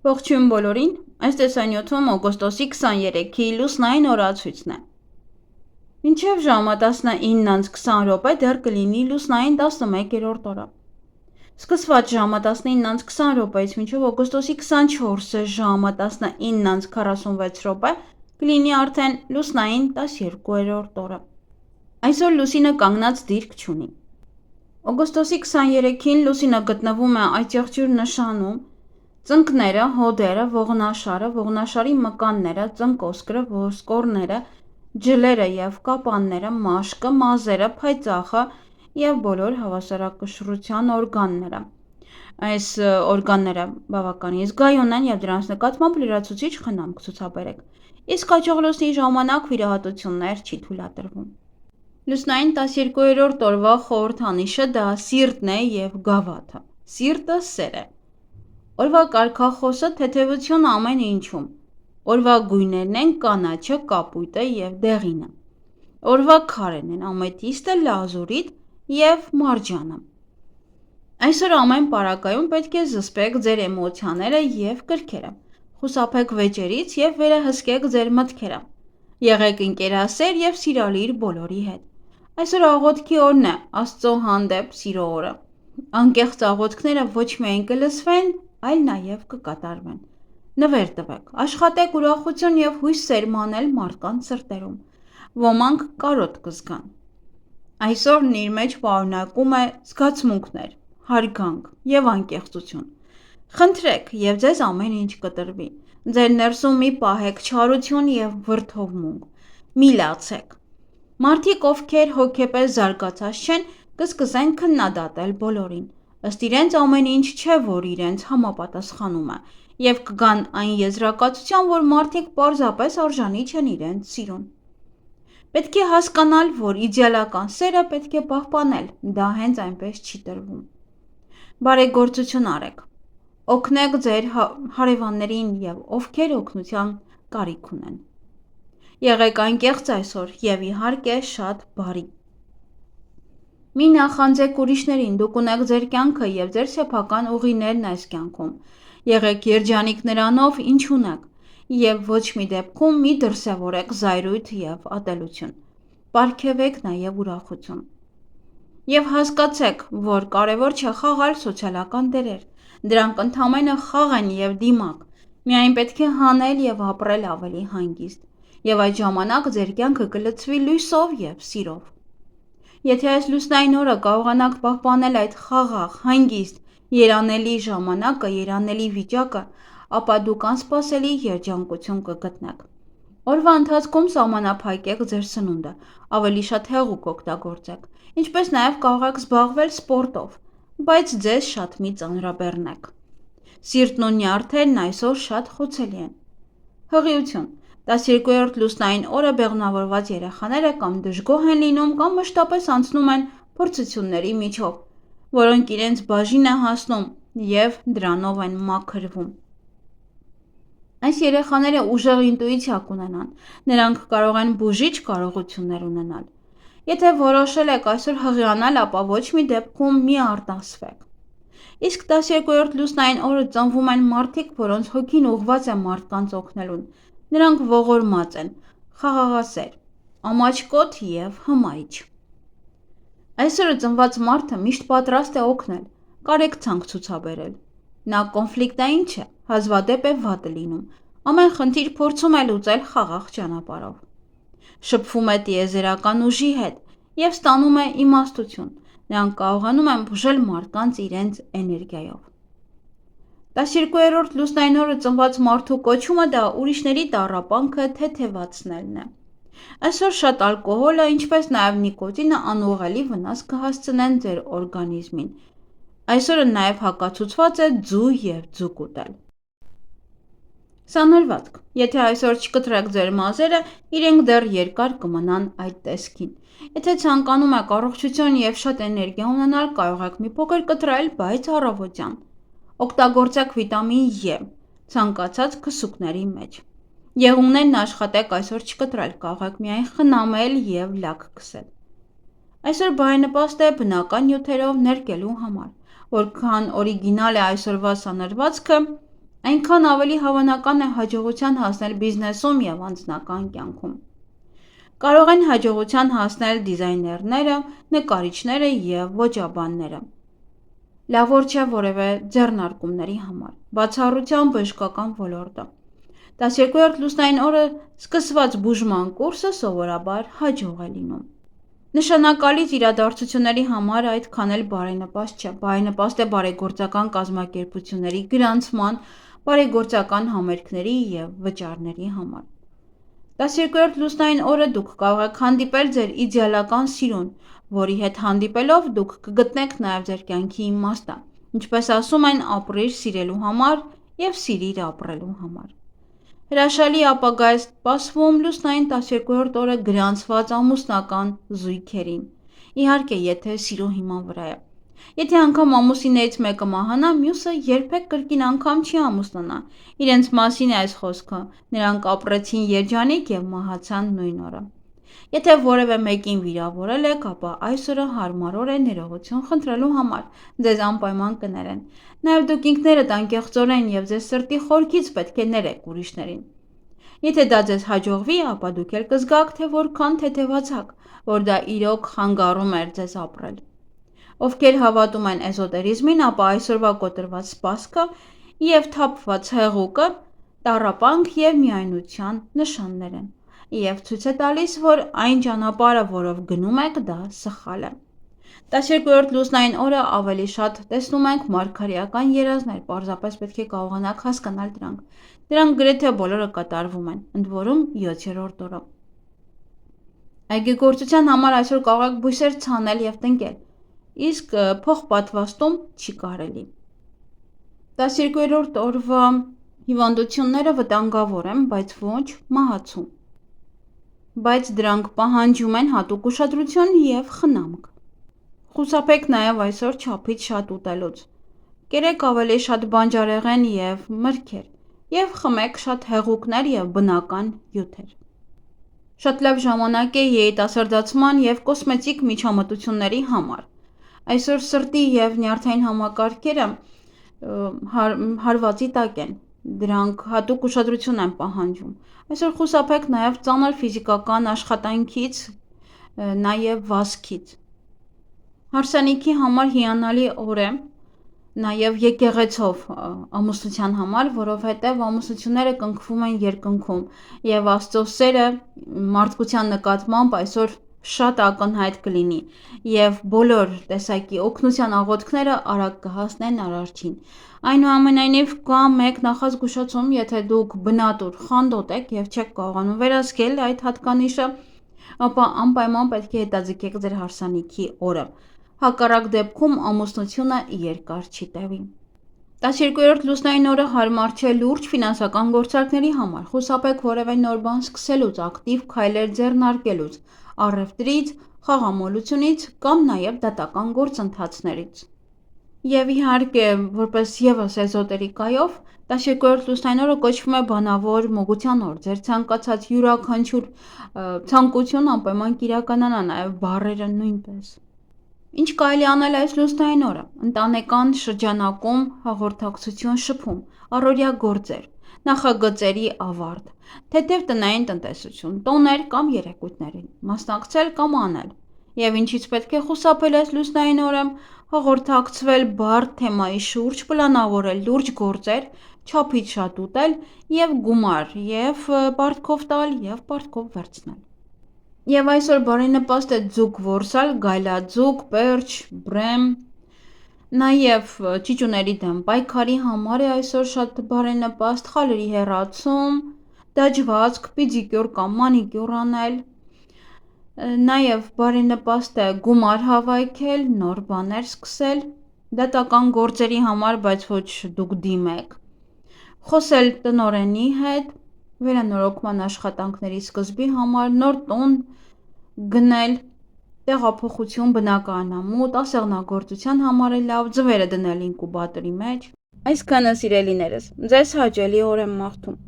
Ողջույն բոլորին, այս տեսանյութում օգոստոսի 23-ի լուսնային օրացույցն է։ Մինչև ժամը 19:20 դեռ կլինի լուսնային 11-րդ օրը։ Սկսված ժամը 19:20-ից մինչև օգոստոսի 24-ը ժամը 19:46 կլինի արդեն լուսնային 12-րդ օրը։ Այսօր լուսինը կանգնած դիրք չունի։ Օգոստոսի 23-ին լուսինը գտնվում է այծեղջյուր նշանում, ծնկները, հոդերը, ողնաշարը, ողնաշարի մկանները, ծնկոսկրը, ոսկորները, ջլերը և կապանները, մաշկը, մազերը, փայծաղը և բոլոր հավասարակշռության օրգանները։ Այս օրգանները բավականին զգայուն են և դրանց նկատմամբ լրացուցիչ խնամք ցուցաբերեք, իսկ հաջող լուսնի ժամանակ վիրահատություններ չի թույլատրվում։ Լուսնային 12-րդ օրվա խորհրդանիշը դա սիրտն է և գավաթը։ Սիրտը սեր է։ Օրվա կարգախոսը թեթևություն ամեն ինչում։ Օրվա գույներն են կանաչը, կապույտը և դեղինը։ Օրվա քարերն են ամեթիստը, լազուրիտ և մարջանը։ Այսօր ամեն պարագայում պետք է զսպեք ձեր էմոցիաները և կրքերը, խուսափեք վեճերից և վերահսկեք ձեր մտքերը։ Եղեք ընկերասեր և սիրալիր բոլորի հետ։ Այսօր աղոթքի օրն է, Աստծո հանդեպ սիրո օրը։ Անկեղծ աղոթքները ոչ միայն կլսվեն, այլ նաև կկատարվեն։ Նվեր տվեք, աշխատեք ուրախություն և հույս սերմանել մարդկանց սրտերում։ Ոմանք կարոտ կզգան։ Այսօրն իր մեջ պարունակում է զգացմունքներ, հարգանք և անկեղծություն։ Խնդրեք և ձեզ ամեն ինչ կտրվի։ Ձեր ներսում մի պահեք չարություն և վրդովմունք։ Մի լացեք։ Մարդիկ, ովքեր հոգեպես զարգացած չեն, կսկսեն քննադատել բոլորին։ Ըստ իրենց ամեն ինչ չէ, որ իրենց համապատասխանում է, և կգան այն եզրակացության, որ մարդիկ պարզապես արժանի չեն իրենց սիրուն։ Պետք է հասկանալ, որ իդեալական սերը պետք է պահպանել, դա հենց այնպես չի տրվում։ Բարեգործություն արեք։ Օգնեք ձեր հարևաններին և ովքեր օգնության կարիք ունեն։ Եղեք անկեղծ այսօր և իհարկե շատ բարի։ Մի նախանձեք ուրիշներին, դուք ունեք ձեր կյանքը և ձեր սեփական ուղիներն այս կյանքում։ Եղեք երջանիկ նրանով, ինչ ունեք, և ոչ մի դեպքում մի դրսևորեք զայրույթ և ատելություն։ Պարգևեք նաև ուրախություն։ Եվ հասկացեք, որ կարևոր չէ խաղալ սոցիալական դերեր։ Դրանք ընդամենը խաղ են և դիմակ։ Միայն պետք է հանել և ապրել ավելի հանգիստ։ Եվ այդ ժամանակ ձեր կյանքը կլցվի լույսով և սիրով։ Եթե այս լուսնային օրը կարողանաք պահպանել այդ խաղաղ, հանգիստ, երանելի ժամանակը, երանելի վիճակը, ապա դուք անսպասելի երջանկություն կգտնեք։ Օրվա ընթացքում սահմանափակեք ձեր սնունդը, ավելի շատ հեղուկ օգտագործեք, ինչպես նաև կարող եք զբաղվել սպորտով, բայց ձեզ շատ մի ծանրաբեռնեք։ Սիրտն ու նյարդերն այսօր շատ խոցելի են։ Հղիություն։ 12-րդ լուսնային օրը բեղմնավորված երեխաները կամ դժգոհ են լինում, կամ մշտապես անցնում են փորձությունների միջով, որոնք իրենց բաժին է հասնում և դրանով են մաքրվում։ Այս երեխաները ուժեղ ինտուիցիա կունենան, նրանք կարող են բուժիչ կարողություններ ունենալ։ Եթե որոշել եք այսօր հղիանալ, ապա ոչ մի դեպքում մի արտասվեք։ Իսկ 12-րդ լուսնային օրը ծնվում են մարդիկ, որոնց հոգին ուղղված է մարդկանց օգնելուն։ Նրանք ողորմած են, խաղաղասեր, ամաչկոտ և հմայիչ։ Այսօրը ծնված մարդը միշտ պատրաստ է օգնել, կարեկցանք ցուցաբերել։ Նա կոնֆլիկտային չէ, հազվադեպ է վատ լինում, ամեն խնդիր փորձում է լուծել խաղաղ ճանապարհով։ Շփվում է տիեզերական ուժի հետ և ստանում է իմաստություն։ Նրանք կարողանում են բուժել մարդկանց իրենց էներգիայով։ 12-րդ լուսնային օրը ծնված մարդու կոչումը դա ուրիշների տառապանքը թեթևացնելն է։ Այսօր շատ ալկոհոլը, ինչպես նաև նիկոտինը անուղղելի վնաս կհասցնեն ձեր օրգանիզմին։ Այսօրը նաև հակացուցված է ձու և ձուկ ուտել։ Սանրվածք։ Եթե այսօր չկտրեք ձեր մազերը, իրենք դեռ երկար կմնան այդ տեսքին։ Եթե ցանկանում եք առողջություն և շատ էներգիա ունենալ, կարող եք մի փոքր կտրել, բայց առավոտյան։ Օգտագործեք վիտամին E ցանկացած քսուկների մեջ։ Եղունգներն աշխատեք այսօր չկտրել, կարող եք միայն խնամել և լաք քսել։ Այսօր բարենպաստ է բնական նյութերով ներկելու համար։ Որքան օրիգինալ է այսօրվա սանրվածքը, այնքան ավելի հավանական է հաջողության հասնել բիզնեսում և անձնական կյանքում։ Կարող են հաջողության հասնել դիզայներները, նկարիչները և ոճաբանները։ Լավ օր չէ որևէ ձեռնարկումների համար։ Բացառությամբ բժշկական ոլորտը։ 12-րդ լուսնային օրը սկսված բուժման կուրսը սովորաբար հաջող է լինում։ Նշանակալից իրադարձությունների համար այդքան էլ բարենպաստ չէ։ Բարենպաստ է բարեգործական կազմակերպությունների գրանցման, բարեգործական համերգների և վճարների համար։ 12-րդ լուսնային օրը դուք կարող եք հանդիպել ձեր իդեալական սիրուն, որի հետ հանդիպելով դուք կգտնեք նաև ձեր կյանքի իմաստը, ինչպես ասում են, ապրիր սիրելու համար և սիրիր ապրելու համար։ Հրաշալի ապագա է սպասվում լուսնային 12-րդ օրը գրանցված ամուսնական զույգերին, իհարկե, եթե սիրո հիման վրա է։ Եթե անգամ ամուսիններից մեկը մահանա, մյուսը երբեք կրկին անգամ չի ամուսնանա։ Իրենց մասին է այս խոսքը, նրանք ապրեցին երջանիկ և մահացան նույն օրը։ Եթե որևէ մեկին վիրավորել եք, ապա այս օրը հարմար օր է ներողություն խնդրելու համար, ձեզ անպայման կներեն։ Նաև դուք ինքներդ անկեղծորեն և ձեզ սրտի խորքից պետք է ներեք ուրիշներին։ Եթե դա ձեզ հաջողվի, ապա դուք էլ կզգաք, թե որքան թեթևացաք, որ դա իրոք խանգարում էր ձեզ ապրել։ Ովքեր հավատում են էզոտերիզմին, ապա այսօրվա կոտրված սպասքը և թափված հեղուկը տառապանք և միայնության նշաններ են, և ցույց է տալիս, որ այն ճանապարհը, որով գնում եք, դա սխալ է։ 12-րդ լուսնային օրը ավելի շատ տեսնում ենք մարգարեական երազներ, պարզապես պետք է կարողանաք հասկանալ դրանք։ Դրանք գրեթե բոլորը կատարվում են, ընդ որում 7-րդ օրը։ Այգեգործության համար այսօր կարող եք բույսեր ցանել և տնկել, իսկ փոխպատվաստում չի կարելի։ 12-րդ օրվա հիվանդությունները վտանգավոր են, բայց ոչ մահացու։ Բայց դրանք պահանջում են հատուկ ուշադրություն և խնամք։ Խուսափեք նաև այսօր չափից շատ ուտելուց։ Կերեք ավելի շատ բանջարեղեն և մրգեր և խմեք շատ հեղուկներ և բնական հյութեր։ Շատ լավ ժամանակ է երիտասարդացման և կոսմետիկ միջամտությունների համար։ Այսօր սրտի և նյարդային համակարգերը հարվածի տակ են, դրանք հատուկ ուշադրություն են պահանջում։ Այսօր խուսափեք նաև ծանր ֆիզիկական աշխատանքից, նաև վազքից։ Հարսանիքի համար հիանալի օր է նաև եկեղեցով ամուսնության համար, որովհետև ամուսնությունները կնքվում են երկնքում, և Աստծո սերը մարդկության նկատմամբ այսօր շատ ակնհայտ կլինի, և բոլոր տեսակի օգնության աղոթքները արագ կհասնեն Արարչին։ Այնուամենայնիվ, կա մեկ նախազգուշացում, եթե դուք բնատուր խանդոտ եք և չեք կարողանում վերահսկել այդ հատկանիշը, ապա անպայման պետք է հետաձգեք ձեր հարսանիքի օրը։ Հակառակ դեպքում ամուսնությունը երկար չի տևի։ 12-րդ լուսնային օրը հարմար չէ լուրջ ֆինանսական գործարքների համար։ Խուսափեք որևէ նոր բան սկսելուց, ակտիվ քայլեր ձեռնարկելուց, առևտրից, խաղամոլությունից կամ նաև դատական գործընթացներից։ Եվ իհարկե, որպես ևս էզոտերիկայով, 12-րդ լուսնային օրը կոչվում է բանավոր մոգության օր։ Ձեր ցանկացած յուրաքանչյուր ցանկություն անպայման կիրականանա, նաև բառերը նույնպես։ Ինչ կարելի անել այս լուսնային օրը։ Ընտանեկան շրջանակում հաղորդակցություն շփում, առօրյա գործեր, նախագծերի ավարտ, թեթև տնային տնտեսություն, տոներ կամ երեկույթներին մասնակցել կամ անել։ Եվ ինչից պետք է խուսափել այս լուսնային օրը, հաղորդակցվել բարդ թեմայի շուրջ, պլանավորել լուրջ գործեր, չափից շատ ուտել և գումար և պարտքով տալ և պարտքով վերցնել։ Եվ այսօր բարենպաստ է ձուկ որսալ, գայլաձուկ, պերճ, բրեմ, նաև ճիճուների դեմ պայքարի համար է այսօր շատ բարենպաստ խալերի հեռացում, դաջվածք, պիդիկյուր կամ մանիկյուր անել։ Նաև բարենպաստ է գումար հավաքել, նոր բաներ սկսել, դատական գործերի համար, բայց ոչ դուք դիմեք։ Խոսել տնօրենի հետ, վերանորոգման աշխատանքների սկզբի համար, նոր տուն գնել, տեղափոխություն բնակարանամուտ, ասեղնագործության համար է լավ, ձվերը դնել ինկուբատորի մեջ։ Այսքանը սիրելիներս, ձեզ հաճելի օր եմ մաղթում։